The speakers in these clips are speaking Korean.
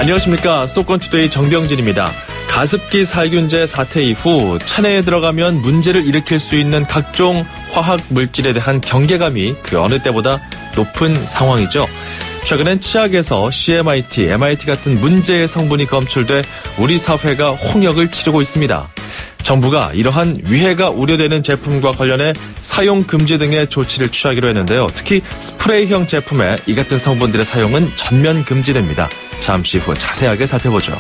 안녕하십니까. 수도권 투데이 정병진입니다. 가습기 살균제 사태 이후 차내에 들어가면 문제를 일으킬 수 있는 각종 화학 물질에 대한 경계감이 그 어느 때보다 높은 상황이죠. 최근엔 치약에서 CMIT, MIT 같은 문제의 성분이 검출돼 우리 사회가 홍역을 치르고 있습니다. 정부가 이러한 위해가 우려되는 제품과 관련해 사용 금지 등의 조치를 취하기로 했는데요. 특히 스프레이형 제품에 이 같은 성분들의 사용은 전면 금지됩니다. 잠시 후 자세하게 살펴보죠.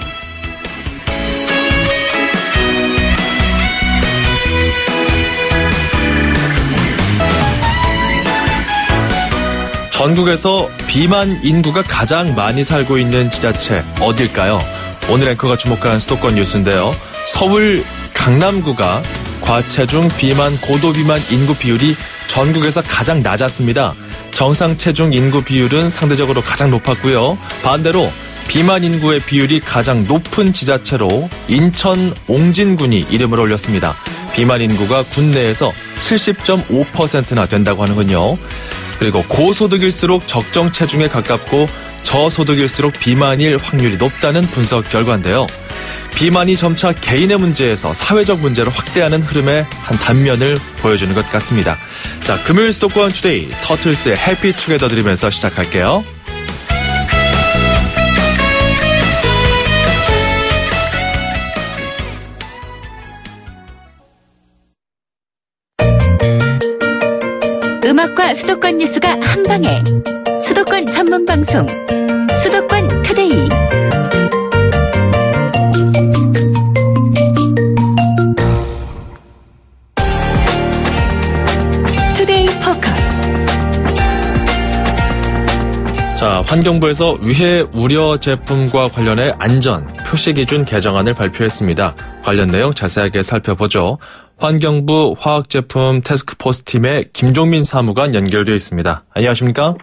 전국에서 비만 인구가 가장 많이 살고 있는 지자체 어딜까요? 오늘 앵커가 주목한 수도권 뉴스인데요. 서울 강남구가 과체중, 비만, 고도비만 인구 비율이 전국에서 가장 낮았습니다. 정상 체중 인구 비율은 상대적으로 가장 높았고요. 반대로 비만 인구의 비율이 가장 높은 지자체로 인천 옹진군이 이름을 올렸습니다. 비만 인구가 군 내에서 70.5%나 된다고 하는군요. 그리고 고소득일수록 적정 체중에 가깝고 저소득일수록 비만일 확률이 높다는 분석 결과인데요. 비만이 점차 개인의 문제에서 사회적 문제로 확대하는 흐름의 한 단면을 보여주는 것 같습니다. 자, 금요일 수도권 투데이 터틀스의 해피 투게더 들으면서 시작할게요. 음악과 수도권 뉴스가 한방에 수도권 전문 방송 수도권 투데이. 투데이 포커스. 자, 환경부에서 위해 우려 제품과 관련해 안전 표시 기준 개정안을 발표했습니다. 관련 내용 자세하게 살펴보죠. 환경부 화학제품 태스크포스 팀의 김종민 사무관 연결되어 있습니다. 안녕하십니까?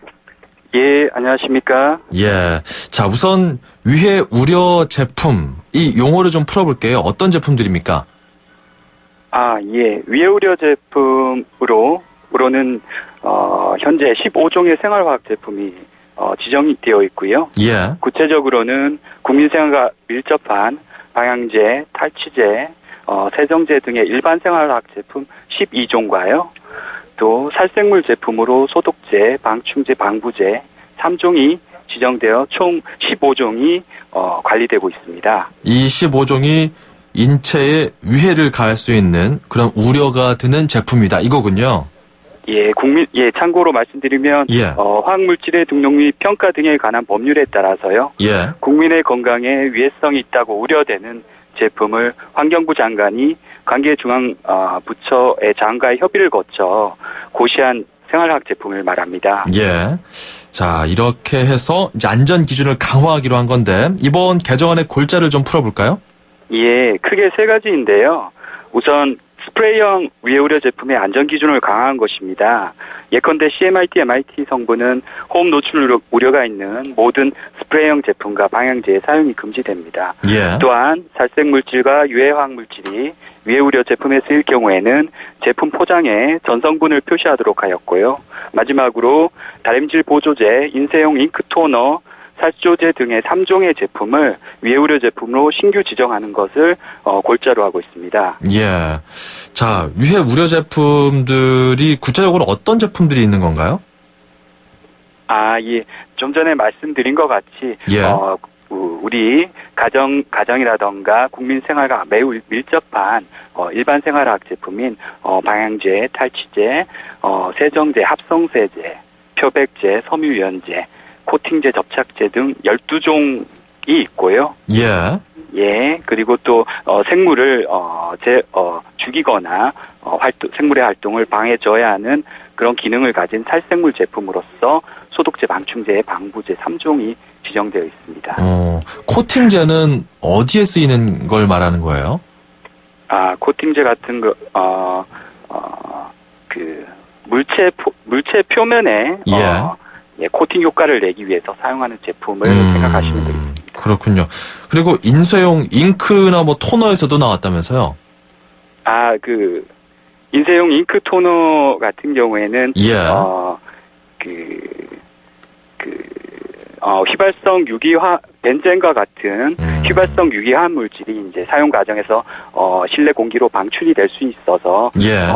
예, 안녕하십니까? 예. 자, 우선 위해 우려 제품, 이 용어를 좀 풀어볼게요. 어떤 제품들입니까? 예. 위해 우려 제품으로는 현재 15종의 생활화학 제품이 지정이 되어 있고요. 예. 구체적으로는 국민생활과 밀접한 방향제, 탈취제, 세정제 등의 일반 생활화학 제품 12종과요. 또 살생물 제품으로 소독제, 방충제, 방부제 3종이 지정되어 총 15종이 관리되고 있습니다. 이 15종이 인체에 위해를 가할 수 있는 그런 우려가 드는 제품이다. 이거군요. 예, 참고로 말씀드리면, 화학물질의 등록 및 평가 등에 관한 법률에 따라서요. 예. 국민의 건강에 위해성이 있다고 우려되는 제품을 환경부 장관이 관계 중앙 부처의 장관과의 협의를 거쳐 고시한 생활화학 제품을 말합니다. 예. 자, 이렇게 해서 이제 안전 기준을 강화하기로 한 건데 이번 개정안의 골자를 좀 풀어볼까요? 예, 크게 세 가지인데요. 우선 스프레이형 위해 우려 제품의 안전 기준을 강화한 것입니다. 예컨대 CMIT, MIT 성분은 호흡 노출 우려가 있는 모든 스프레이형 제품과 방향제의 사용이 금지됩니다. 예. 또한 살생물질과 유해화학 물질이 위해 우려 제품에 쓰일 경우에는 제품 포장에 전성분을 표시하도록 하였고요. 마지막으로 다림질 보조제, 인쇄용 잉크 토너, 살조제 등의 3종의 제품을 위해 우려 제품으로 신규 지정하는 것을 골자로 하고 있습니다. 예. 자, 위해 우려 제품들이 구체적으로 어떤 제품들이 있는 건가요? 예. 좀 전에 말씀드린 것 같이 우리 가정이라던가 국민 생활과 매우 밀접한 일반 생활화학 제품인 방향제, 탈취제, 세정제, 합성세제, 표백제, 섬유유연제, 코팅제, 접착제 등 12종이 있고요. 예. 예. 그리고 또 생물을 죽이거나 생물의 활동을 방해줘야 하는 그런 기능을 가진 살생물 제품으로서 소독제, 방충제, 방부제 3종이 지정되어 있습니다. 코팅제는 어디에 쓰이는 걸 말하는 거예요? 코팅제 같은 거 물체 표면에 코팅 효과를 내기 위해서 사용하는 제품을 생각하시면 되겠습니다. 그렇군요. 그리고 인쇄용 잉크나 토너에서도 나왔다면서요? 인쇄용 잉크 토너 같은 경우에는 휘발성 유기화 벤젠과 같은 휘발성 유기화 물질이 이제 사용 과정에서 실내 공기로 방출이 될 수 있어서 예.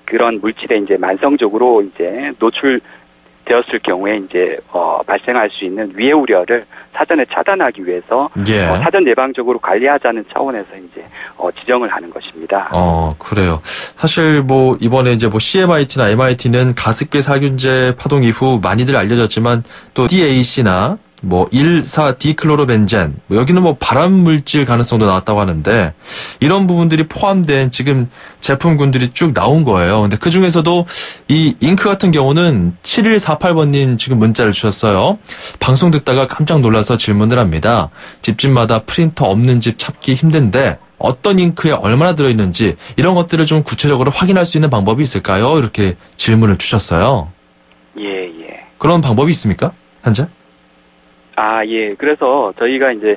그런 물질에 이제 만성적으로 이제 노출되었을 경우에 이제 발생할 수 있는 위해 우려를 사전에 차단하기 위해서 예. 사전 예방적으로 관리하자는 차원에서 이제 지정을 하는 것입니다. 그래요. 사실 뭐 이번에 이제 뭐 CMIT나 MIT는 가습기 살균제 파동 이후 많이들 알려졌지만 또 DAC나 뭐 1,4-디클로로벤젠 여기는 뭐 발암 물질 가능성도 나왔다고 하는데 이런 부분들이 포함된 지금 제품군들이 쭉 나온 거예요. 근데 그 중에서도 이 잉크 같은 경우는 7148번님 지금 문자를 주셨어요. 방송 듣다가 깜짝 놀라서 질문을 합니다. 집집마다 프린터 없는 집 찾기 힘든데 어떤 잉크에 얼마나 들어있는지 이런 것들을 좀 구체적으로 확인할 수 있는 방법이 있을까요? 이렇게 질문을 주셨어요. 예. 그런 방법이 있습니까? 현재? 예. 그래서 저희가 이제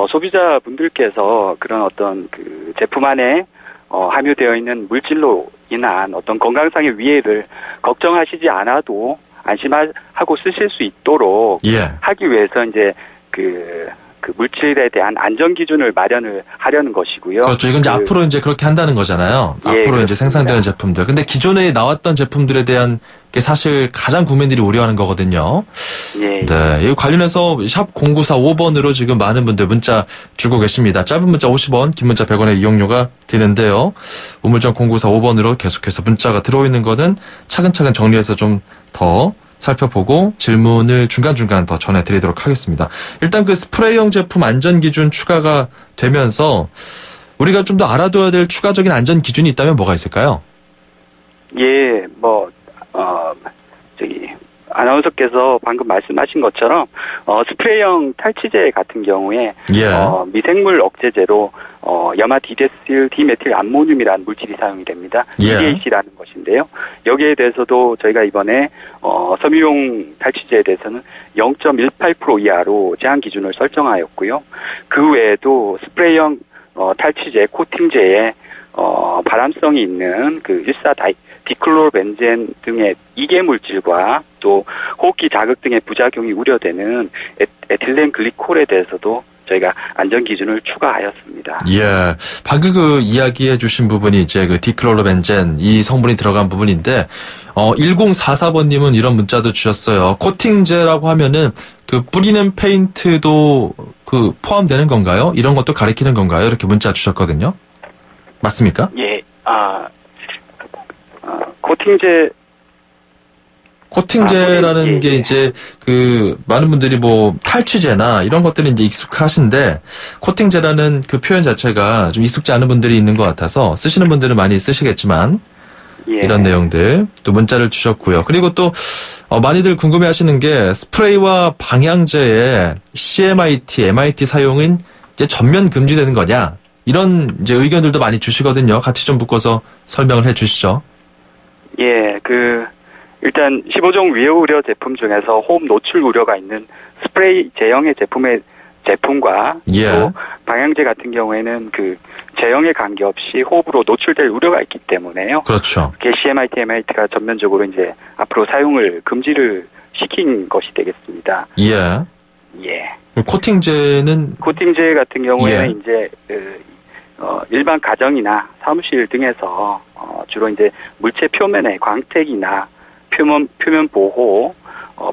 소비자분들께서 그런 어떤 그 제품 안에 함유되어 있는 물질로 인한 어떤 건강상의 위해를 걱정하시지 않아도 안심하고 쓰실 수 있도록 하기 위해서 이제 그 물질에 대한 안전 기준을 마련을 하려는 것이고요. 그렇죠. 이건 이제 앞으로 이제 그렇게 한다는 거잖아요. 예, 앞으로 그렇습니다. 이제 생산되는 제품들. 근데 기존에 나왔던 제품들에 대한 게 사실 가장 국민들이 우려하는 거거든요. 예. 네. 이 관련해서 샵 0945번으로 지금 많은 분들 문자 주고 계십니다. 짧은 문자 50원, 긴 문자 100원의 이용료가 드는데요. 우물정 0945번으로 계속해서 문자가 들어오는 거는 차근차근 정리해서 좀 더 살펴보고 질문을 중간중간 더 전해드리도록 하겠습니다. 일단 그 스프레이형 제품 안전기준 추가가 되면서 우리가 좀 더 알아둬야 될 추가적인 안전기준이 있다면 뭐가 있을까요? 예, 아나운서께서 방금 말씀하신 것처럼 스프레이형 탈취제 같은 경우에 미생물 억제제로 염화디데실 디메틸 암모늄이라는 물질이 사용이 됩니다. DAC라는 것인데요. 여기에 대해서도 저희가 이번에 섬유용 탈취제에 대해서는 0.18% 이하로 제한 기준을 설정하였고요. 그 외에도 스프레이형 탈취제 코팅제에 발암성이 있는 그 디클로로벤젠 등의 이계 물질과 또 호흡기 자극 등의 부작용이 우려되는 에틸렌 글리콜에 대해서도 저희가 안전 기준을 추가하였습니다. 예. 방금 그 이야기해 주신 부분이 이제 그 디클로로벤젠 이 성분이 들어간 부분인데 1044번님은 이런 문자도 주셨어요. 코팅제라고 하면은 그 뿌리는 페인트도 그 포함되는 건가요? 이런 것도 가리키는 건가요? 이렇게 문자 주셨거든요. 맞습니까? 예. 코팅제라는 게 이제 그 많은 분들이 뭐 탈취제나 이런 것들은 이제 익숙하신데 코팅제라는 그 표현 자체가 좀 익숙지 않은 분들이 있는 것 같아서 쓰시는 분들은 많이 쓰시겠지만 이런 내용들 또 문자를 주셨고요. 그리고 또 많이들 궁금해하시는 게 스프레이와 방향제의 CMIT, MIT 사용은 이제 전면 금지되는 거냐 이런 이제 의견들도 많이 주시거든요. 같이 좀 묶어서 설명을 해주시죠. 예, 일단 15종 위해 우려 제품 중에서 호흡 노출 우려가 있는 스프레이 제형의 제품과 또 방향제 같은 경우에는 그 제형에 관계없이 호흡으로 노출될 우려가 있기 때문에요. 그렇죠. 그게 CMIT, MIT가 전면적으로 이제 앞으로 사용을 금지를 시킨 것이 되겠습니다. 예. 코팅제 같은 경우에는 이제 일반 가정이나 사무실 등에서 주로 이제 물체 표면의 광택이나 표면 보호,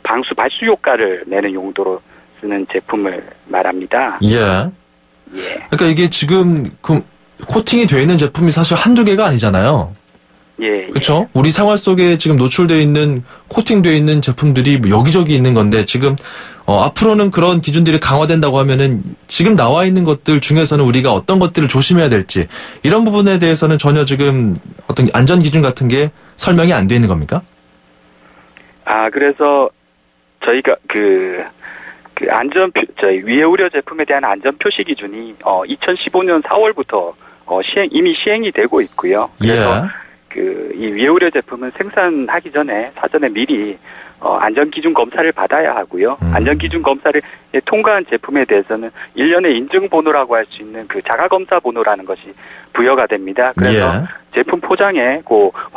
방수 발수 효과를 내는 용도로 쓰는 제품을 말합니다. 그러니까 이게 지금 코팅이 되어 있는 제품이 사실 한두 개가 아니잖아요. 그렇죠? 우리 생활 속에 지금 노출되어 있는 코팅되어 있는 제품들이 뭐 여기저기 있는 건데 지금 앞으로는 그런 기준들이 강화된다고 하면은 지금 나와 있는 것들 중에서는 우리가 어떤 것들을 조심해야 될지 이런 부분에 대해서는 전혀 지금 어떤 안전 기준 같은 게 설명이 안 돼 있는 겁니까? 그래서 저희가 저희 위해 우려 제품에 대한 안전 표시 기준이 2015년 4월부터 이미 시행이 되고 있고요. 그래서 이 위해 우려 제품은 생산하기 전에 사전에 미리 안전 기준 검사를 받아야 하고요. 안전 기준 검사를 통과한 제품에 대해서는 1년의 인증 번호라고 할 수 있는 그 자가 검사 번호라는 것이 부여가 됩니다. 그래서 제품 포장에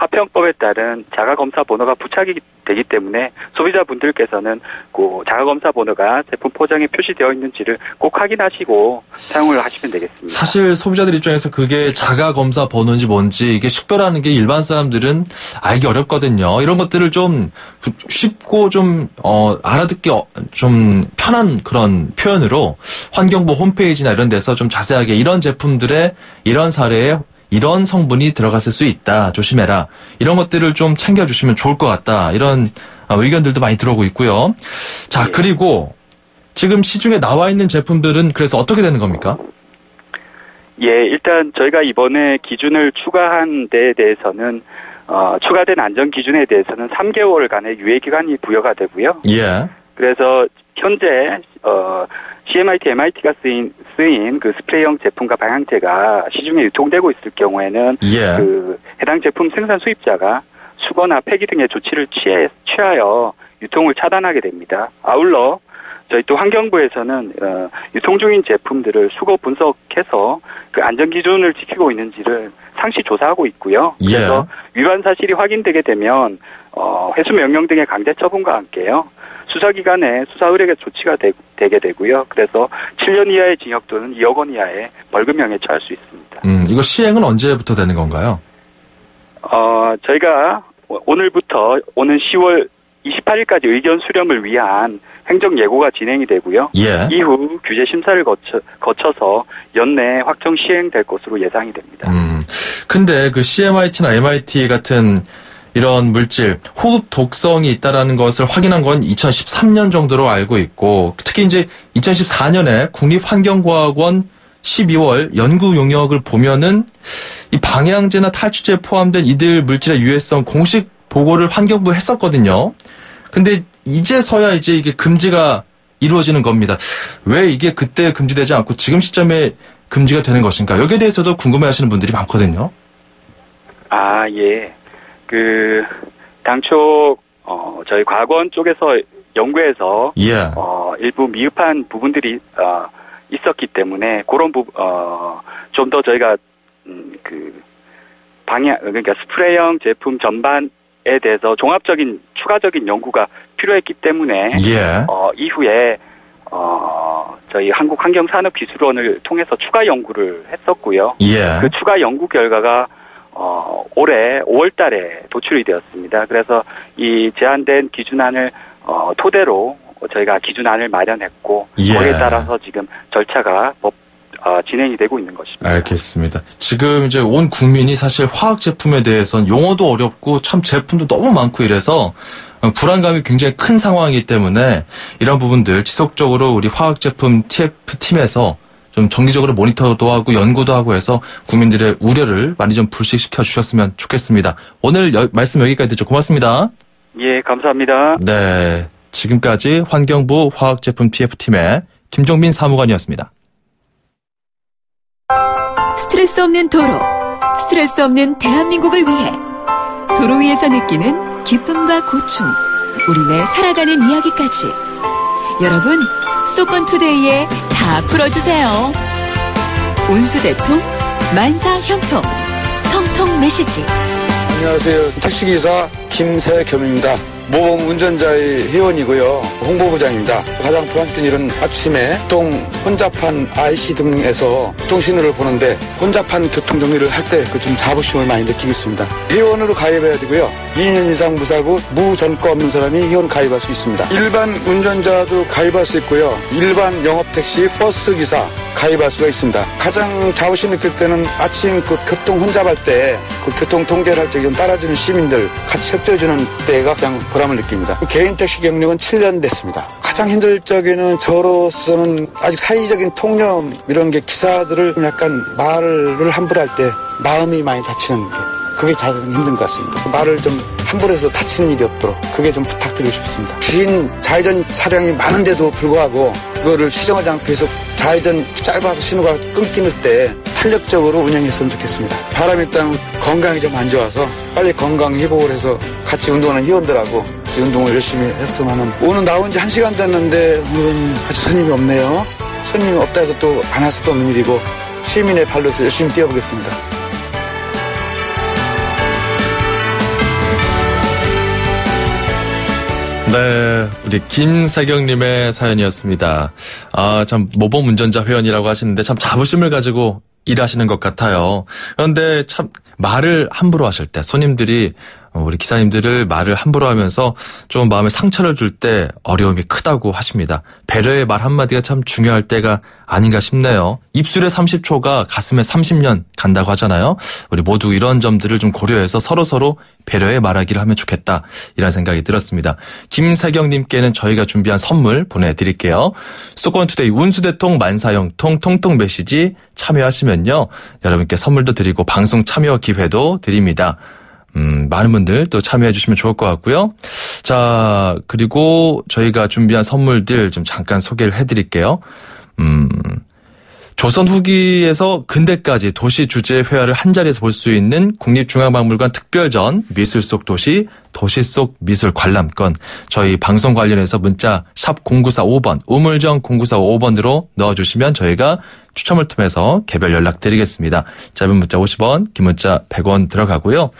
화평법에 따른 자가검사 번호가 부착이 되기 때문에 소비자분들께서는 그 자가검사 번호가 제품 포장에 표시되어 있는지를 꼭 확인하시고 사용을 하시면 되겠습니다. 사실 소비자들 입장에서 그게 자가검사 번호인지 뭔지 이게 식별하는 게 일반 사람들은 알기 어렵거든요. 이런 것들을 좀 쉽고 좀 알아듣기 좀 편한 그런 표현으로 환경부 홈페이지나 이런 데서 좀 자세하게 이런 제품들의 이런 사례에 이런 성분이 들어갔을 수 있다. 조심해라. 이런 것들을 좀 챙겨주시면 좋을 것 같다. 이런 의견들도 많이 들어오고 있고요. 자, 그리고 지금 시중에 나와 있는 제품들은 그래서 어떻게 되는 겁니까? 예, 일단 저희가 이번에 기준을 추가한 데에 대해서는 추가된 안전 기준에 대해서는 3개월간의 유예 기간이 부여가 되고요. 예. 그래서 현재 CMIT, MIT가 쓰인 그 스프레이형 제품과 방향제가 시중에 유통되고 있을 경우에는 예. 그 해당 제품 생산 수입자가 수거나 폐기 등의 조치를 취하여 유통을 차단하게 됩니다. 아울러 저희 또 환경부에서는 유통 중인 제품들을 수거 분석해서 그 안전 기준을 지키고 있는지를 상시 조사하고 있고요. 그래서 위반 사실이 확인되게 되면 회수 명령 등의 강제 처분과 함께요. 수사기관에 수사 의뢰가 조치가 되게 되고요. 그래서 7년 이하의 징역 또는 2억 원 이하의 벌금형에 처할 수 있습니다. 이거 시행은 언제부터 되는 건가요? 저희가 오늘부터 오는 10월 28일까지 의견 수렴을 위한 행정 예고가 진행이 되고요. 예. 이후 규제 심사를 거쳐서 연내 확정 시행될 것으로 예상이 됩니다. 근데 그 CMIT나 MIT 같은 이런 물질, 호흡 독성이 있다라는 것을 확인한 건 2013년 정도로 알고 있고, 특히 이제 2014년에 국립환경과학원 12월 연구 용역을 보면은 이 방향제나 탈취제에 포함된 이들 물질의 유해성 공식 보고를 환경부에 했었거든요. 근데 이제서야 이제 이게 금지가 이루어지는 겁니다. 왜 이게 그때 금지되지 않고 지금 시점에 금지가 되는 것인가? 여기에 대해서도 궁금해하시는 분들이 많거든요. 아, 예. 당초 저희 과학원 쪽에서 연구에서 예. 일부 미흡한 부분들이 있었기 때문에 그런 좀 더 저희가 그러니까 스프레이형 제품 전반에 대해서 종합적인 추가적인 연구가 필요했기 때문에 예. 이후에 저희 한국환경산업기술원을 통해서 추가 연구를 했었고요. 예. 그 추가 연구 결과가 올해 5월 달에 도출이 되었습니다. 그래서 이 제안된 기준안을 토대로 저희가 기준안을 마련했고 예. 거기에 따라서 지금 절차가 진행이 되고 있는 것입니다. 알겠습니다. 지금 이제 온 국민이 사실 화학 제품에 대해서는 용어도 어렵고 참 제품도 너무 많고 이래서 불안감이 굉장히 큰 상황이기 때문에 이런 부분들 지속적으로 우리 화학 제품 TF팀에서 좀 정기적으로 모니터도 하고 연구도 하고 해서 국민들의 우려를 많이 좀 불식시켜 주셨으면 좋겠습니다. 오늘 말씀 여기까지 듣죠. 고맙습니다. 예, 감사합니다. 네, 지금까지 환경부 화학제품 TF팀의 김종민 사무관이었습니다. 스트레스 없는 도로, 스트레스 없는 대한민국을 위해 도로 위에서 느끼는 기쁨과 고충, 우리네 살아가는 이야기까지 여러분 수도권 투데이에 다 풀어주세요. 온수대통, 만사형통, 통통 메시지. 안녕하세요. 택시기사 김세겸입니다. 모범 운전자의 회원이고요. 홍보부장입니다. 가장 불안했던 일은 아침에 교통 혼잡한 IC 등에서 교통신호를 보는데 혼잡한 교통 정리를 할 때 그 좀 자부심을 많이 느끼고 있습니다. 회원으로 가입해야 되고요. 2년 이상 무사고 무전과 없는 사람이 회원 가입할 수 있습니다. 일반 운전자도 가입할 수 있고요. 일반 영업택시 버스기사 가입할 수가 있습니다. 가장 자부심 느낄 때는 아침 그 교통 혼잡할 때 그 교통 통제를 할 때 좀 따라주는 시민들 같이 협조해주는 때가 가장 보람을 느낍니다. 개인 택시 경력은 7년 됐습니다. 가장 힘들 적에는 저로서는 아직 사회적인 통념 이런 게 기사들을 약간 말을 함부로 할 때 마음이 많이 다치는 게 그게 가장 힘든 것 같습니다. 말을 좀 함부로 해서 다치는 일이 없도록 그게 좀 부탁드리고 싶습니다. 긴 좌회전 차량이 많은데도 불구하고 그거를 시정하지 않고 계속 좌회전 짧아서 신호가 끊기는 때 탄력적으로 운영했으면 좋겠습니다. 바람이 일단 건강이 좀 안 좋아서 빨리 건강 회복을 해서 같이 운동하는 회원들하고 운동을 열심히 했으면 하는. 오늘 나온 지 1시간 됐는데 오늘은 아주 손님이 없네요. 손님이 없다 해서 또 안 할 수도 없는 일이고 시민의 발로서 열심히 뛰어보겠습니다. 네, 우리 김세경님의 사연이었습니다. 아, 참 모범 운전자 회원이라고 하시는데 참 자부심을 가지고 일하시는 것 같아요. 그런데 참 말을 함부로 하실 때 손님들이 우리 기사님들을 말을 함부로 하면서 좀 마음에 상처를 줄 때 어려움이 크다고 하십니다. 배려의 말 한마디가 참 중요할 때가 아닌가 싶네요. 입술에 30초가 가슴에 30년 간다고 하잖아요. 우리 모두 이런 점들을 좀 고려해서 서로서로 배려의 말하기를 하면 좋겠다 이런 생각이 들었습니다. 김세경님께는 저희가 준비한 선물 보내드릴게요. 수도권투데이 운수대통 만사형통 통통 메시지 참여하시면요. 여러분께 선물도 드리고 방송 참여 기회도 드립니다. 많은 분들 또 참여해 주시면 좋을 것 같고요. 자, 그리고 저희가 준비한 선물들 좀 잠깐 소개를 해드릴게요. 조선 후기에서 근대까지 도시 주제 회화를 한자리에서 볼 수 있는 국립중앙박물관 특별전 미술 속 도시, 도시 속 미술 관람권. 저희 방송 관련해서 문자 샵 0945번, 우물정 0945번으로 넣어주시면 저희가 추첨을 통해서 개별 연락 드리겠습니다. 짧은 문자 50원, 긴 문자 100원 들어가고요.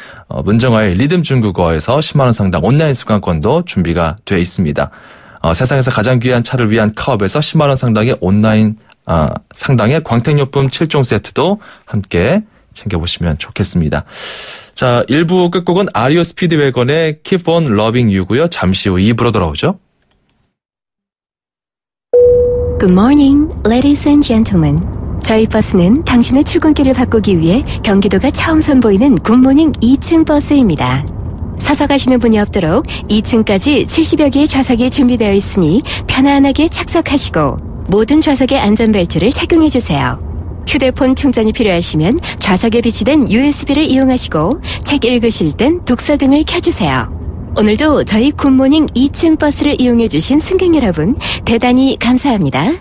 문정아의 리듬 중국어에서 10만 원 상당 온라인 수강권도 준비가 되어 있습니다. 세상에서 가장 귀한 차를 위한 카업에서 10만 원 상당의 온라인 상당의 광택용품 7종 세트도 함께 챙겨보시면 좋겠습니다. 자, 1부 끝곡은 아리오 스피드웨건의 Keep on Loving You고요. 잠시 후 2부로 돌아오죠. Good morning, ladies and gentlemen. 저희 버스는 당신의 출근길을 바꾸기 위해 경기도가 처음 선보이는 굿모닝 2층 버스입니다. 서서 가시는 분이 없도록 2층까지 70여 개의 좌석이 준비되어 있으니 편안하게 착석하시고 모든 좌석의 안전벨트를 착용해주세요. 휴대폰 충전이 필요하시면 좌석에 비치된 USB를 이용하시고 책 읽으실 땐 독서 등을 켜주세요. 오늘도 저희 굿모닝 2층 버스를 이용해주신 승객 여러분 대단히 감사합니다.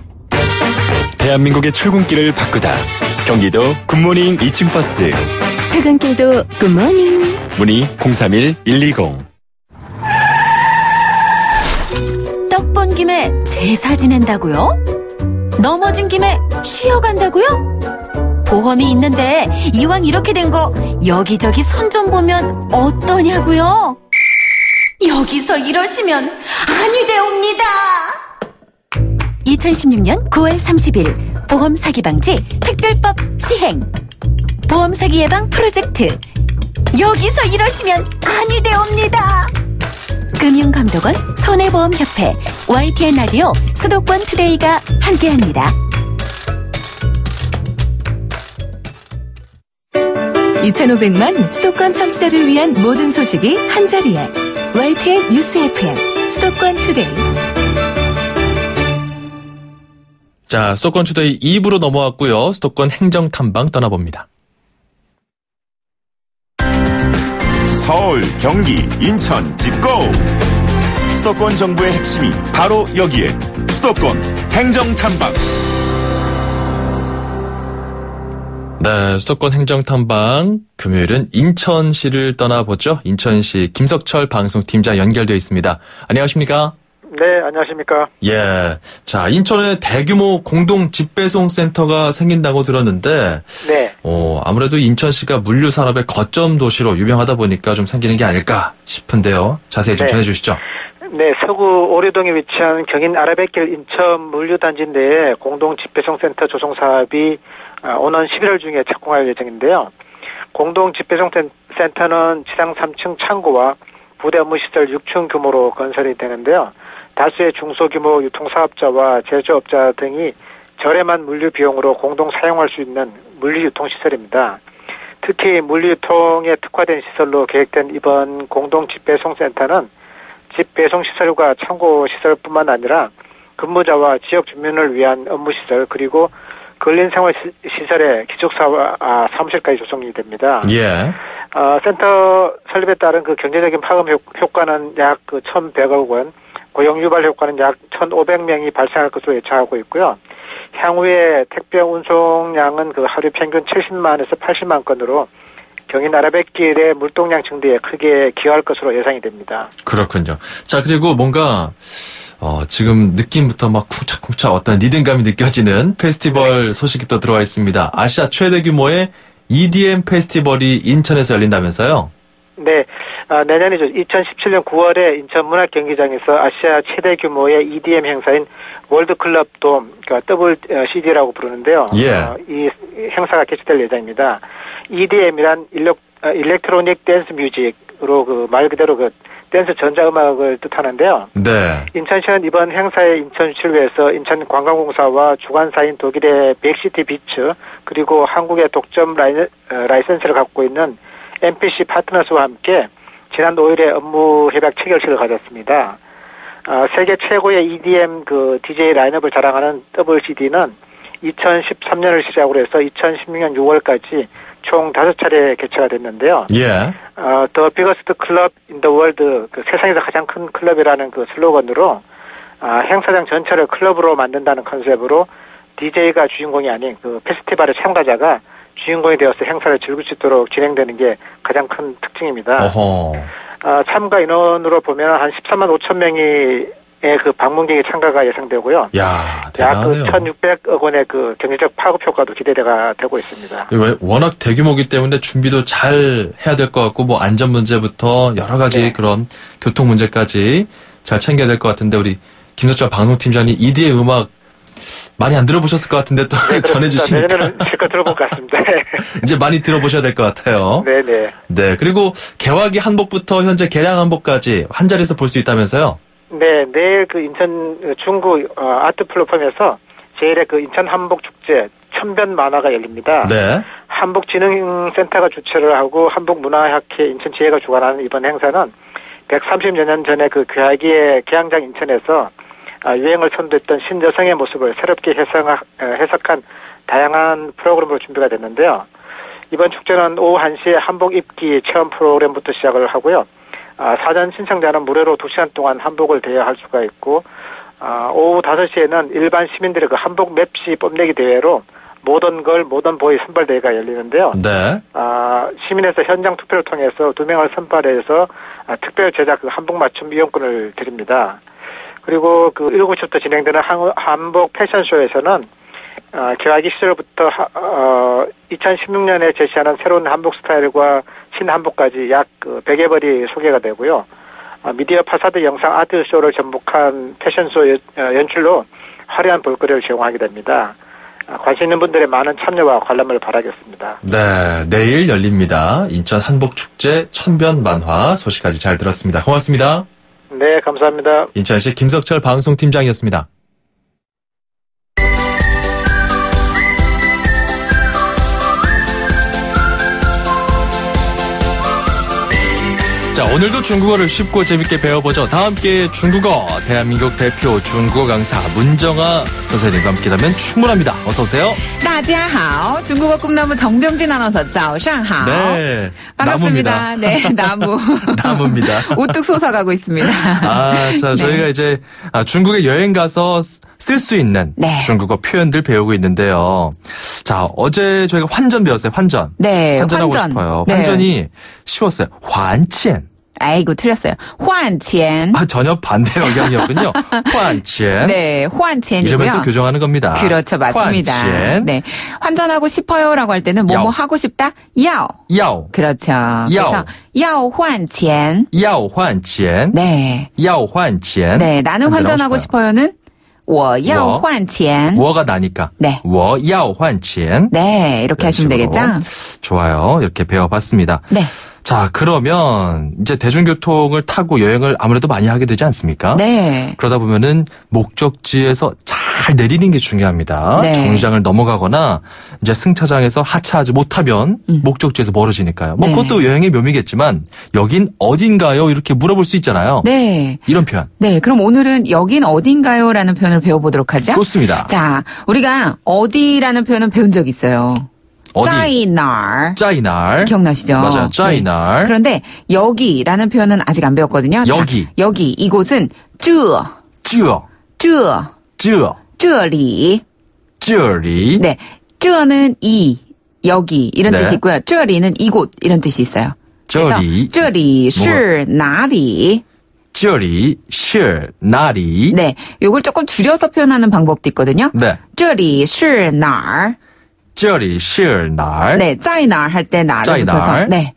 대한민국의 출근길을 바꾸다. 경기도 굿모닝 2층 버스. 퇴근길도 굿모닝. 문의 031-120. 떡 본 김에 제사 지낸다고요? 넘어진 김에 쉬어간다고요? 보험이 있는데 이왕 이렇게 된 거 여기저기 선 좀 보면 어떠냐고요? 여기서 이러시면 아니 되옵니다. 2016년 9월 30일 보험 사기 방지 특별법 시행. 보험 사기 예방 프로젝트. 여기서 이러시면 아니 되옵니다. 금융감독원, 손해보험협회, YTN 라디오, 수도권 투데이가 함께합니다. 2,500만 수도권 청취자를 위한 모든 소식이 한자리에 YTN 뉴스 FM 수도권 투데이. 자, 수도권 투데이 2부로 넘어왔고요. 수도권 행정탐방 떠나봅니다. 서울, 경기, 인천, 집고! 수도권 정부의 핵심이 바로 여기에 수도권 행정탐방. 네, 수도권 행정탐방 금요일은 인천시를 떠나보죠. 인천시 김석철 방송팀장 연결되어 있습니다. 안녕하십니까? 네, 안녕하십니까? 예. 자, 인천에 대규모 공동 집배송 센터가 생긴다고 들었는데, 네. 아무래도 인천시가 물류 산업의 거점 도시로 유명하다 보니까 좀 생기는 게 아닐까 싶은데요. 자세히 좀 전해주시죠. 네, 서구 오류동에 위치한 경인 아라뱃길 인천 물류단지 내에 공동 집배송 센터 조성 사업이 오는 11월 중에 착공할 예정인데요. 공동 집배송 센터는 지상 3층 창고와 부대 업무시설 6층 규모로 건설이 되는데요. 다수의 중소규모 유통사업자와 제조업자 등이 저렴한 물류 비용으로 공동 사용할 수 있는 물류유통시설입니다. 특히 물류유통에 특화된 시설로 계획된 이번 공동 집배송센터는 집배송시설과 창고시설뿐만 아니라 근무자와 지역 주민을 위한 업무시설 그리고 근린생활시설의 기숙사와 사무실까지 조성이 됩니다. 예. 센터 설립에 따른 그 경제적인 파급 효과는 약 1,100억 원, 고용 유발 효과는 약 1,500명이 발생할 것으로 예측하고 있고요. 향후에 택배 운송량은 그 하루 평균 70만에서 80만 건으로 경인 아라뱃길의 물동량 증대에 크게 기여할 것으로 예상이 됩니다. 그렇군요. 자, 그리고 뭔가 지금 느낌부터 막 쿵짝쿵짝 어떤 리듬감이 느껴지는 페스티벌 소식이 또 들어와 있습니다. 아시아 최대 규모의 EDM 페스티벌이 인천에서 열린다면서요? 네. 내년이죠. 2017년 9월에 인천 문화경기장에서 아시아 최대 규모의 EDM 행사인 월드클럽돔, 그러니까 WCD라고 부르는데요. 예. 이 행사가 개최될 예정입니다. EDM이란 일렉트로닉 댄스 뮤직으로 그 말 그대로 그 댄스 전자음악을 뜻하는데요. 네. 인천시는 이번 행사의 인천 유치를 위해서 인천관광공사와 주관사인 독일의 백시티 비츠 그리고 한국의 독점 라이센스를 갖고 있는 MPC 파트너스와 함께 지난 5일에 업무 협약 체결식을 가졌습니다. 세계 최고의 EDM 그 DJ 라인업을 자랑하는 WCD는 2013년을 시작으로 해서 2016년 6월까지 총 5차례 개최가 됐는데요. 예. The biggest club in the world, 그 세상에서 가장 큰 클럽이라는 그 슬로건으로 행사장 전체를 클럽으로 만든다는 컨셉으로 DJ가 주인공이 아닌 그 페스티벌의 참가자가 주인공이 되어서 행사를 즐길 수 있도록 진행되는 게 가장 큰 특징입니다. 어허. 참가 인원으로 보면 한 13만 5천 명의 그 방문객의 참가가 예상되고요. 야, 대단하네요. 약 1,600억 원의 그 경제적 파급 효과도 기대가 되고 있습니다. 워낙 대규모이기 때문에 준비도 잘 해야 될 것 같고 뭐 안전 문제부터 여러 가지 네. 그런 교통 문제까지 잘 챙겨야 될 것 같은데 우리 김석철 방송팀장님 EDM 음악 많이 안 들어보셨을 것 같은데 또 전해주시니까 내년에는 실컷 들어볼 것 같습니다. 이제 많이 들어보셔야 될 것 같아요. 네네. 네. 그리고 개화기 한복부터 현재 개량 한복까지 한 자리에서 볼 수 있다면서요? 네, 내일 그 인천 중구 아트 플랫폼에서 제1회 그 인천 한복 축제 천변 만화가 열립니다. 네. 한복진흥센터가 주최를 하고 한복문화학회 인천지회가 주관하는 이번 행사는 130여 년 전에 그 괴하기의 개항장 인천에서 유행을 선도했던 신여성의 모습을 새롭게 해석한 다양한 프로그램으로 준비가 됐는데요. 이번 축제는 오후 1시에 한복 입기 체험 프로그램부터 시작을 하고요. 사전 신청자는 무료로 2시간 동안 한복을 대여할 수가 있고, 오후 5시에는 일반 시민들의 그 한복 맵시 뽐내기 대회로 모던걸, 모던보이 선발대회가 열리는데요. 네. 시민에서 현장 투표를 통해서 2명을 선발해서 특별 제작 그 한복 맞춤 이용권을 드립니다. 그리고 그 7시부터 진행되는 한복 패션쇼에서는 개화기 시절부터 2016년에 제시하는 새로운 한복 스타일과 신한복까지 약 100여 벌이 소개가 되고요. 미디어 파사드 영상 아트쇼를 접목한 패션쇼 연출로 화려한 볼거리를 제공하게 됩니다. 관심 있는 분들의 많은 참여와 관람을 바라겠습니다. 네, 내일 열립니다. 인천 한복축제 천변만화 소식까지 잘 들었습니다. 고맙습니다. 네, 감사합니다. 인천시 김석철 방송팀장이었습니다. 자, 오늘도 중국어를 쉽고 재밌게 배워보죠. 다 함께 중국어, 대한민국 대표 중국어 강사 문정아 선생님과 함께라면 충분합니다. 어서 오세요. 大家好, 중국어 꿈나무 정병진 아나운서 早上好. 네, 반갑습니다. 네, 나무. 나무입니다. 우뚝 솟아가고 있습니다. 자, 저희가 이제 중국에 여행 가서 쓸 수 있는 네. 중국어 표현들 배우고 있는데요. 자, 어제 저희가 환전 배웠어요. 환전. 네, 환전하고 환전. 싶어요. 네. 환전이 쉬웠어요. 환첸. 아이고, 틀렸어요. 换钱. 전혀 반대 방향이었군요. 환첸. 네, 换钱이고요. 이러면서 교정하는 겁니다. 그렇죠, 맞습니다. 환첸. 네, 환전하고 싶어요라고 할 때는 뭐뭐 야오. 하고 싶다. 要. 야오. 그렇죠. 야오. 그래서 要换钱. 야오 환첸. 네. 야오 환첸. 네, 나는 환전하고 싶어요는 我要换钱. 워가 나니까. 네. 我要换钱. 네, 이렇게 하시면 식으로. 되겠죠? 좋아요. 이렇게 배워봤습니다. 네. 자, 그러면 이제 대중교통을 타고 여행을 아무래도 많이 하게 되지 않습니까? 네. 그러다 보면은 목적지에서 잘 내리는 게 중요합니다. 네. 정류장을 넘어가거나 이제 승차장에서 하차하지 못하면 목적지에서 멀어지니까요. 뭐 네. 그것도 여행의 묘미겠지만 여긴 어딘가요? 이렇게 물어볼 수 있잖아요. 네. 이런 표현. 네, 그럼 오늘은 여긴 어딘가요? 라는 표현을 배워보도록 하죠. 좋습니다. 자, 우리가 어디라는 표현은 배운 적 있어요. 어디? 在哪儿 짜이날. 기억나시죠? 맞아요. 짜이날. 네. 그런데 여기라는 표현은 아직 안 배웠거든요. 여기. 자, 여기 이곳은 这 쯔어. 这 쯔어. 这里 쯔어리. 네, 这는 이 여기 이런 네. 뜻이 있고요. 这里는 이곳 이런 뜻이 있어요. 그래서 这里这里是哪里 쯔어리. 실. 나리. 네, 요걸 조금 줄여서 표현하는 방법도 있거든요. 네. 这里是哪儿这里是哪儿? 네, 在哪儿 할 때 나를 在哪儿? 붙여서. 네.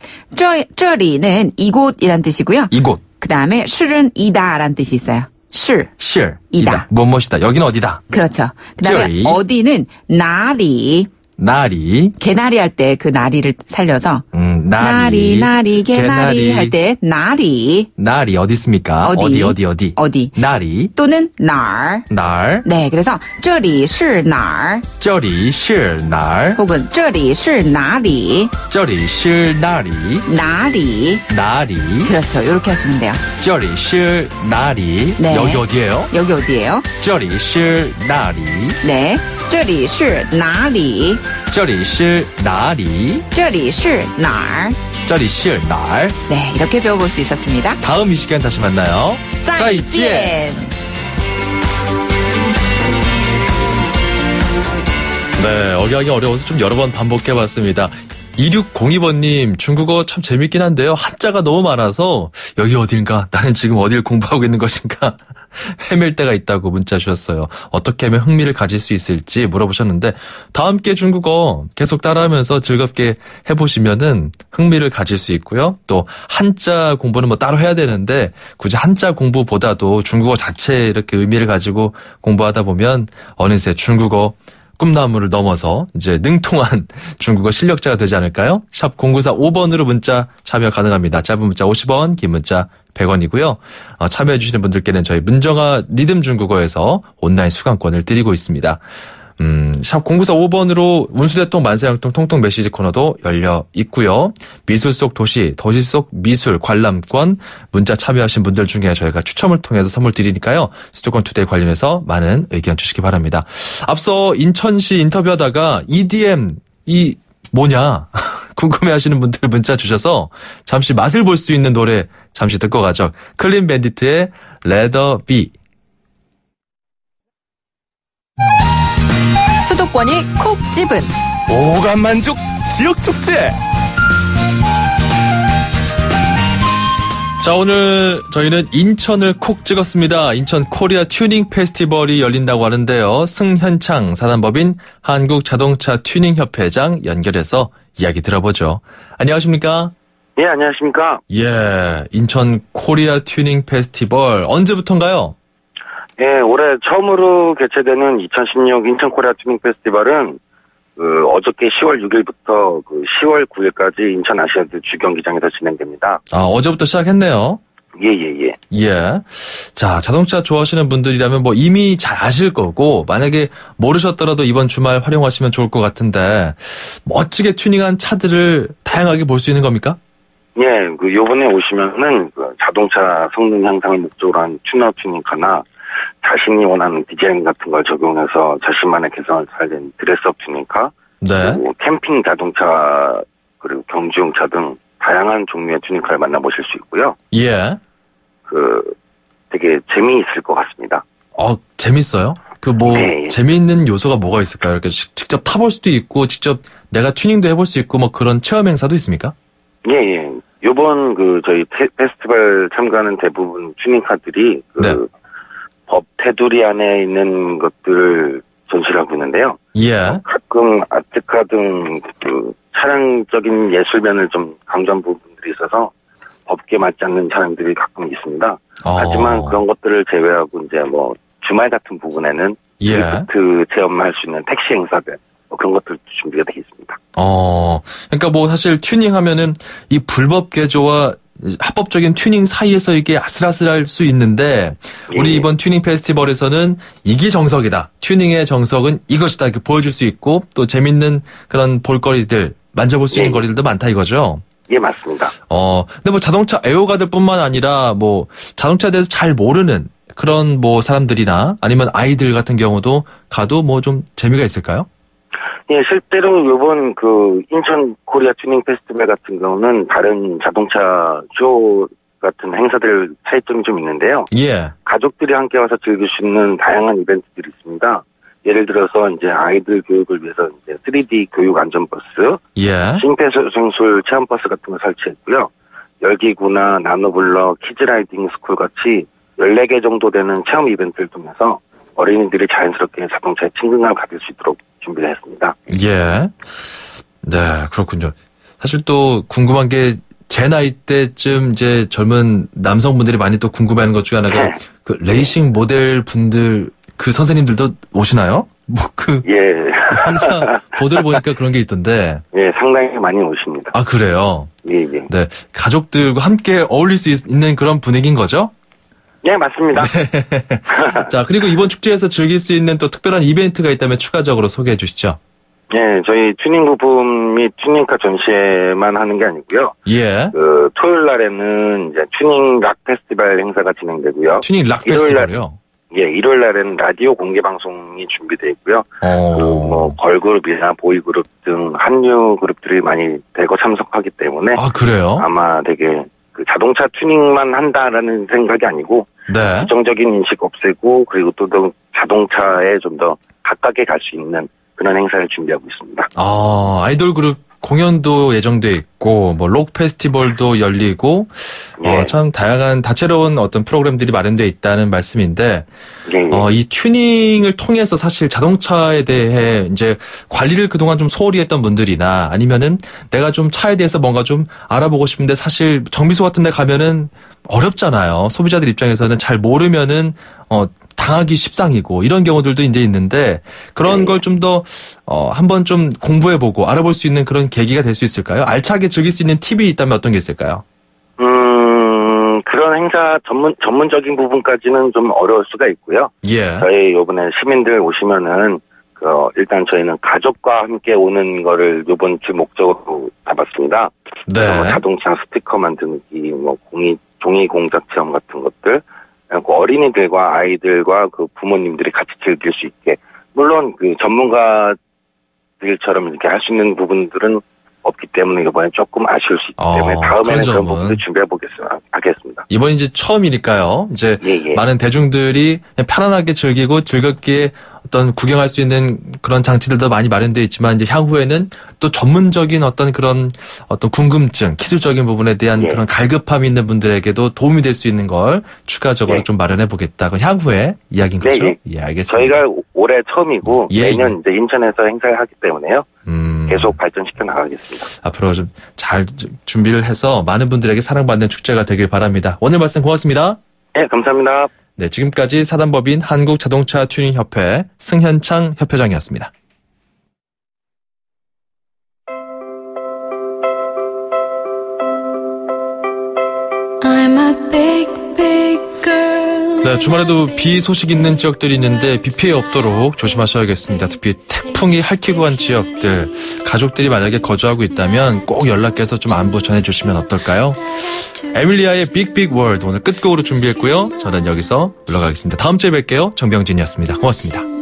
这里는 이곳이란 뜻이고요. 이곳. 그다음에 실은 이다라는 뜻이 있어요. 실. 이다. 무엇이다. 여기는 어디다. 그렇죠. 그다음에 这里. 어디는 나리. 나리. 개나리 할 때 그 나리를 살려서 나리. 개나리 할 때 나리. 나리 어디 있습니까? 어디. 나리. 또는 날. 네, 그래서 这里是哪儿?这里是哪儿? 혹은 这里是哪里?这里是哪里? 나리. 그렇죠. 이렇게 하시면 돼요. 这里是哪里? 네. 여기 어디예요? 여기 어디예요? 这里是哪里? 네. 这里是哪里?这里是哪里?这里是哪儿?这里是哪儿? 네, 이렇게 배워볼 수 있었습니다. 다음 이 시간 다시 만나요. 再见. 네, 어기하기 어려워서 좀 여러 번 반복해봤습니다. 2602번님, 중국어 참 재밌긴 한데요. 한자가 너무 많아서 여기 어딘가, 나는 지금 어딜 공부하고 있는 것인가 헤맬 때가 있다고 문자 주셨어요. 어떻게 하면 흥미를 가질 수 있을지 물어보셨는데 다 함께 중국어 계속 따라하면서 즐겁게 해보시면은 흥미를 가질 수 있고요. 또 한자 공부는 뭐 따로 해야 되는데 굳이 한자 공부보다도 중국어 자체에 이렇게 의미를 가지고 공부하다 보면 어느새 중국어 꿈나무를 넘어서 이제 능통한 중국어 실력자가 되지 않을까요? 샵 0945번으로 문자 참여 가능합니다. 짧은 문자 50원, 긴 문자 100원이고요. 참여해주시는 분들께는 저희 문정아 리듬 중국어에서 온라인 수강권을 드리고 있습니다. 샵 0945번으로 운수대통 만세형통 통통 메시지 코너도 열려 있고요. 미술 속 도시, 도시 속 미술 관람권 문자 참여하신 분들 중에 저희가 추첨을 통해서 선물 드리니까요. 수도권 투데이 관련해서 많은 의견 주시기 바랍니다. 앞서 인천시 인터뷰하다가 EDM 이 뭐냐 궁금해하시는 분들 문자 주셔서 잠시 맛을 볼 수 있는 노래 잠시 듣고 가죠. 클린 밴디트의 Leather Be. 수도권이 콕 집은 오감 만족 지역 축제. 자, 오늘 저희는 인천을 콕 찍었습니다. 인천 코리아 튜닝 페스티벌이 열린다고 하는데요. 승현창 사단법인 한국자동차 튜닝협회장 연결해서 이야기 들어보죠. 안녕하십니까? 예, 안녕하십니까? 예, 인천 코리아 튜닝 페스티벌 언제부터인가요? 예, 올해 처음으로 개최되는 2016 인천 코리아 튜닝 페스티벌은 어저께 10월 6일부터 10월 9일까지 인천 아시아드 주경기장에서 진행됩니다. 아, 어제부터 시작했네요. 예. 자, 자동차 좋아하시는 분들이라면 뭐 이미 잘 아실 거고, 만약에 모르셨더라도 이번 주말 활용하시면 좋을 것 같은데, 멋지게 튜닝한 차들을 다양하게 볼 수 있는 겁니까? 예, 요번에 오시면은 자동차 성능 향상을 목적으로 한 튜너 튜닝카나 자신이 원하는 디자인 같은 걸 적용해서 자신만의 개성을 살린 드레스업 튜닝카, 네. 그리고 캠핑 자동차, 그리고 경주용차 등 다양한 종류의 튜닝카를 만나보실 수 있고요. 예. 되게 재미있을 것 같습니다. 재밌어요? 네. 재미있는 요소가 뭐가 있을까요? 이렇게 직접 타볼 수도 있고, 직접 내가 튜닝도 해볼 수 있고, 뭐 그런 체험 행사도 있습니까? 예. 요번 저희 페스티벌 참가하는 대부분 튜닝카들이 네. 법 테두리 안에 있는 것들을 전시를 하고 있는데요. 예. 가끔 아트카 등 차량적인 예술면을 좀 강조한 부분들이 있어서 법규에 맞지 않는 차량들이 가끔 있습니다. 하지만 그런 것들을 제외하고 이제 뭐 주말 같은 부분에는 드리프트 체험할 수 있는 택시 행사들 그런 것들 준비가 되어 있습니다. 그러니까 뭐 사실 튜닝하면은 이 불법 개조와 합법적인 튜닝 사이에서 이게 아슬아슬할 수 있는데 우리 이번 튜닝 페스티벌에서는 이게 정석이다. 튜닝의 정석은 이것이다. 이렇게 보여줄 수 있고 또 재밌는 그런 볼거리들 만져볼 수 있는 거리들도 많다 이거죠. 예, 맞습니다. 근데 뭐 자동차 애호가들뿐만 아니라 뭐 자동차에 대해서 잘 모르는 그런 뭐 사람들이나 아니면 아이들 같은 경우도 가도 뭐 좀 재미가 있을까요? 예, 실제로 요번 인천 코리아 튜닝 페스티벌 같은 경우는 다른 자동차 쇼 같은 행사들 차이점이 좀 있는데요. 예. 가족들이 함께 와서 즐길 수 있는 다양한 이벤트들이 있습니다. 예를 들어서 이제 아이들 교육을 위해서 이제 3D 교육 안전버스, 심폐소생술 체험버스 같은 걸 설치했고요. 열기구나 나노블럭, 키즈라이딩 스쿨 같이 14개 정도 되는 체험 이벤트를 통해서 어린이들이 자연스럽게 자동차에 친근감을 가질 수 있도록 준비를 했습니다. 예. 네, 그렇군요. 사실 또 궁금한 게 제 나이 때쯤 이제 젊은 남성분들이 많이 또 궁금해하는 것 중에 하나가 그 레이싱 모델 분들 그 선생님들도 오시나요? 예. 항상 보도를 보니까 그런 게 있던데. 예, 상당히 많이 오십니다. 아, 그래요? 예, 예. 네. 가족들과 함께 어울릴 수 있는 그런 분위기인 거죠? 예, 맞습니다. 네. 자, 그리고 이번 축제에서 즐길 수 있는 또 특별한 이벤트가 있다면 추가적으로 소개해 주시죠. 예, 저희 튜닝 부품 및 튜닝카 전시회만 하는 게 아니고요. 예. 토요일 날에는 이제 튜닝 락 페스티벌 행사가 진행되고요. 튜닝 락 페스티벌이요? 예, 일요일 날에는 라디오 공개 방송이 준비되어 있고요. 걸그룹이나 보이그룹 등 한류 그룹들이 많이 대거 참석하기 때문에. 아, 그래요? 아마 되게 자동차 튜닝만 한다라는 생각이 아니고. 네. 부정적인 인식 없애고, 그리고 또 자동차에 좀 더 가깝게 갈 수 있는 그런 행사를 준비하고 있습니다. 아, 아이돌 그룹 공연도 예정돼 있고, 록 페스티벌도 열리고, 예. 참 다양한 다채로운 어떤 프로그램들이 마련돼 있다는 말씀인데, 예. 이 튜닝을 통해서 사실 자동차에 대해 이제 관리를 그동안 좀 소홀히 했던 분들이나 아니면은 내가 좀 차에 대해서 뭔가 좀 알아보고 싶은데 사실 정비소 같은 데 가면은 어렵잖아요. 소비자들 입장에서는 잘 모르면은, 당하기 십상이고 이런 경우들도 이제 있는데 그런 걸 좀 더 한번 좀 공부해보고 알아볼 수 있는 그런 계기가 될 수 있을까요? 알차게 즐길 수 있는 팁이 있다면 어떤 게 있을까요? 그런 행사 전문적인 부분까지는 좀 어려울 수가 있고요. 예. 저희 요번에 시민들 오시면은 일단 저희는 가족과 함께 오는 거를 요번 주 목적으로 잡았습니다. 네. 자동차 스티커 만들기, 종이 공작 체험 같은 것들. 어린이들과 아이들과 그 부모님들이 같이 즐길 수 있게. 물론 그 전문가들처럼 이렇게 할 수 있는 부분들은 없기 때문에 이번에 조금 아쉬울 수 있기 때문에 다음에는 그런 부분을 준비해보겠습니다. 이번 이제 처음이니까요. 이제 예. 많은 대중들이 그냥 편안하게 즐기고 즐겁게 어떤 구경할 수 있는 그런 장치들도 많이 마련되어 있지만 이제 향후에는 또 전문적인 어떤 그런 어떤 궁금증, 기술적인 부분에 대한 그런 갈급함이 있는 분들에게도 도움이 될 수 있는 걸 추가적으로 좀 마련해 보겠다. 그 향후에 이야기인 거죠? 예, 알겠습니다. 저희가 올해 처음이고 내년 이제 인천에서 행사를 하기 때문에요. 계속 발전시켜 나가겠습니다. 앞으로 좀 잘 준비를 해서 많은 분들에게 사랑받는 축제가 되길 바랍니다. 오늘 말씀 고맙습니다. 네, 감사합니다. 네, 지금까지 사단법인 한국자동차 튜닝협회 승현창 협회장이었습니다. 네, 주말에도 비 소식 있는 지역들이 있는데 비 피해 없도록 조심하셔야겠습니다. 특히 태풍이 핥히고 간 지역들, 가족들이 만약에 거주하고 있다면 꼭 연락해서 좀 안부 전해주시면 어떨까요? 에밀리아의 빅빅 월드 오늘 끝곡으로 준비했고요. 저는 여기서 물러가겠습니다. 다음 주에 뵐게요. 정병진이었습니다. 고맙습니다.